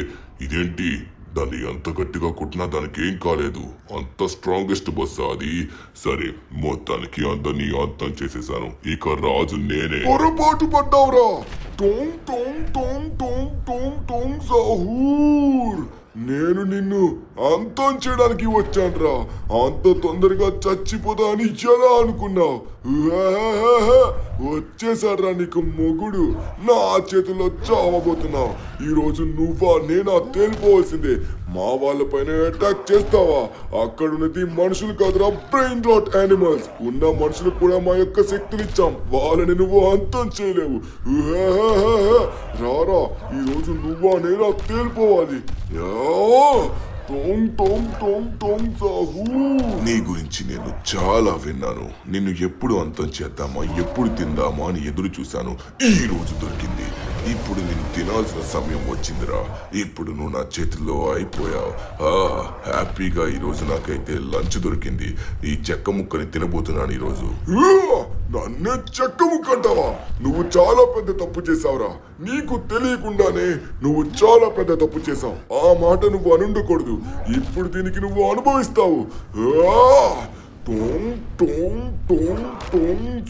ఇదేంటి, దాన్ని అంత గట్టిగా కొట్టినా దానికి ఏం కాలేదు. అంత స్ట్రాంగెస్ట్ బస్సు అది. సరే మొత్తానికి అందరినీ అంతం చేసేసాను. ఇక రాజు నేనే. పొరపాటు పడ్డావురా. Tung Tong Tong Tong Tong Tong Sahur. నేను నిన్ను అంతం చేయడానికి వచ్చానురా. అంత తొందరగా చచ్చిపోతా అని ఎలా అనుకున్నావు? వచ్చేసాడ్రా నీకు మొగుడు. నా చేతుల్లో చావబోతున్నావు. ఈరోజు నువ్వా నేనా తేలిపోవాల్సిందే. మా వాళ్ళపైన అటాక్ చేస్తావా? అక్కడున్నది మనుషులు కాదురా, బ్రెయిన్ రాట్ యానిమల్స్. ఉన్న మనుషులకు కూడా మా యొక్క శక్తులు ఇచ్చాం. వాళ్ళని నువ్వు అంతం చేయలేవు. రారా, ఈరోజు నువ్వా నేనా తేలిపోవాలి. నీ గురించి నేను చాలా విన్నాను. నిన్ను ఎప్పుడు అంతం చేద్దామా, ఎప్పుడు తిందామా అని ఎదురు చూశాను. ఈ రోజు దొరికింది. ఇప్పుడు నేను తినాల్సిన సమయం వచ్చిందిరా. ఇప్పుడు నువ్వు నా చేతుల్లో అయిపోయావు. హ్యాపీగా ఈ రోజు నాకైతే లంచ్ దొరికింది. ఈ చెక్క ముక్కని తినబోతున్నాను ఈ రోజు. నన్నే చెక్క ముక్క అంటావా? నువ్వు చాలా పెద్ద తప్పు చేసావురా. నీకు తెలియకుండానే నువ్వు చాలా పెద్ద తప్పు చేసావు. ఆ మాట నువ్వు అనుండకూడదు. ఇప్పుడు దీనికి నువ్వు అనుభవిస్తావు.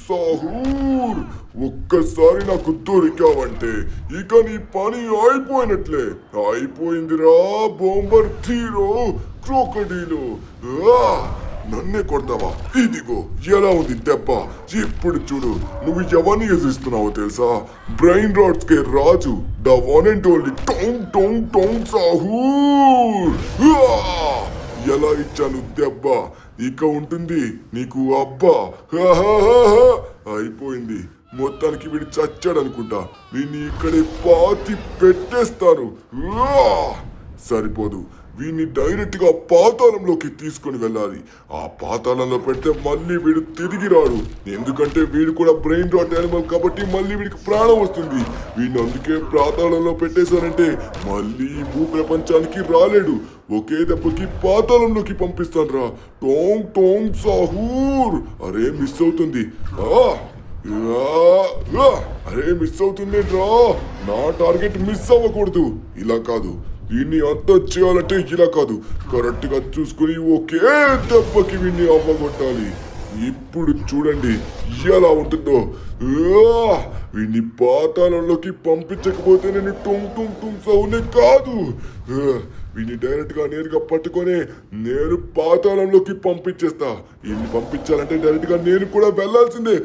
సాహూర్, ఒక్కసారి నాకు దొరికావంటే ఇక నీ పని అయిపోయినట్లే. అయిపోయిందిరా బొంబర్దీరో క్రోకడీలో. నన్నే కొడతావా? ఇదిగో ఎలా ఉంది దెబ్బ. ఇప్పుడు చూడు నువ్వు ఎవరిని ఎదురిస్తున్నావో తెలుసా? బ్రెయిన్ రాట్స్ కే Raju, the one and only టోంగ్ టోంగ్ టోంగ్ సాహూర్. ఎలా ఇచ్చాను దెబ్బ? ఇక ఉంటుంది నీకు అబ్బా. అయిపోయింది. మొత్తానికి వీడు చచ్చాడు అనుకుంటా. వీడిని ఇక్కడే పాతి పెట్టేస్తాను. సరిపోదు, వీడిని డైరెక్ట్ గా పాతాళంలోకి తీసుకొని వెళ్ళాలి. ఆ పాతాళంలో పెడితే మళ్ళీ వీడు తిరిగి రాడు. ఎందుకంటే వీడు కూడా బ్రెయిన్ రాట్ యానిమల్ కాబట్టి మళ్ళీ వీడికి ప్రాణం వస్తుంది. వీడిని అందుకే పాతాళంలో పెట్టేశానంటే మళ్ళీ ఈ భూ ప్రపంచానికి రాలేడు. ఒకే దెబ్బకి పాతాళంలోకి పంపిస్తాను రా. టోంగ్ టోంగ్ సాహూర్. అరే మిస్ అవుతుంది. అరే మిస్ అవుతుంది రా. నా టార్గెట్ మిస్ అవ్వకూడదు. ఇలా కాదు, వీడిని అంతం చేయాలంటే ఇలా కాదు. కరెక్ట్ గా చూసుకుని ఒకే దెబ్బకి వీడిని అవ్వగొట్టాలి. ఇప్పుడు చూడండి ఎలా ఉంటుందో. వీడిని పాతాళంలోకి పంపించకపోతే నేను టొంగ్ టొంగ్ టొంగ్ సౌనే కాదు. వీడిని డైరెక్ట్ గా నేరుగా పట్టుకొని నేను పాతాళంలోకి పంపించేస్తా. వీడిని పంపించాలంటే డైరెక్ట్ గా నేను కూడా వెళ్లాల్సిందే.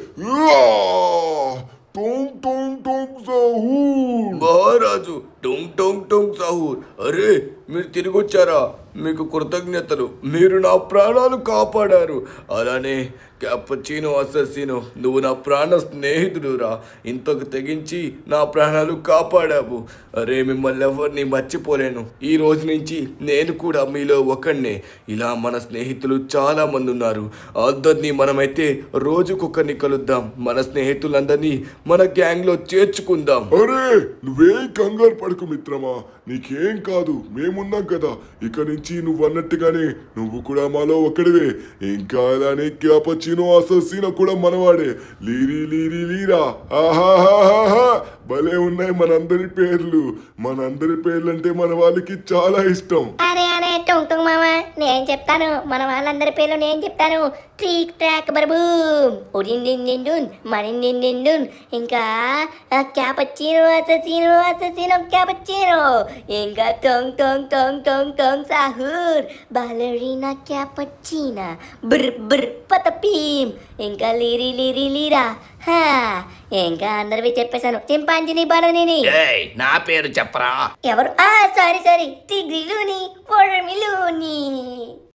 మహారాజు టొంగ్ టొంగ్ టొంగ్ సాహూర్, అరే మీరు తిరిగి వచ్చారా? మీకు కృతజ్ఞతలు, మీరు నా ప్రాణాలు కాపాడారు. అలానే క్యాపచీనో అసెసినో, నువ్వు నా ప్రాణ స్నేహితుడురా. ఇంతకు తెగించి నా ప్రాణాలు కాపాడావు. అరే మిమ్మల్ని ఎవరిని మర్చిపోలేను. ఈ రోజు నుంచి నేను కూడా మీలో ఒకడినే. ఇలా మన స్నేహితులు చాలా మంది ఉన్నారు. అందరినీ మనమైతే రోజుకొకరిని కలుద్దాం. మన స్నేహితులందరినీ మన గ్యాంగ్లో చేర్చుకుందాం. అరే నువ్వేం కంగారు పడకు మిత్రమా, నీకేం కాదు, మేమున్నాం కదా. ఇక నుంచి నువ్వు అన్నట్టుగానే నువ్వు కూడా మాలో ఒకడివే. ఇంకా అలానే క్యాపచినో అససినో కూడా మనవాడే. లీరీ లీరీ లీరా, ఆహాహాహా, భలే ఉన్నాయి మనందరి పేర్లు. మనందరి పేర్లు అంటే మన వాళ్ళకి చాలా ఇష్టం. అరే అరే టుంగ్ టుంగ్ మామ, నేను చెప్తాను. మన వాళ్ళందరి పేర్లు నేను చెప్తాను. ట్రీక్ ట్రాక్ బర్బూమ్, ఉడిండిండిండున్, మరిండిండిండున్, ఇంకా క్యాపచీనో అససినో అససినో క్యాపచీనో, ఇంకా టొంగ్ టొంగ్ టొంగ్ టొంగ్ టొంగ్ సాహూర్, బాలరీనా క్యాపచీనా, బ్ర్ బ్ర్ పతపీమ్, ఇంకా లీరీ లీరీ లీరా. ఇంకా అందరివి చెప్పేశాను. చింపాంజీని బనని. ఏయ్, నా పేరు చెప్పరా? ఎవరు? సారీ సారీ, తిగ్రిలోని, పొరమిలోని.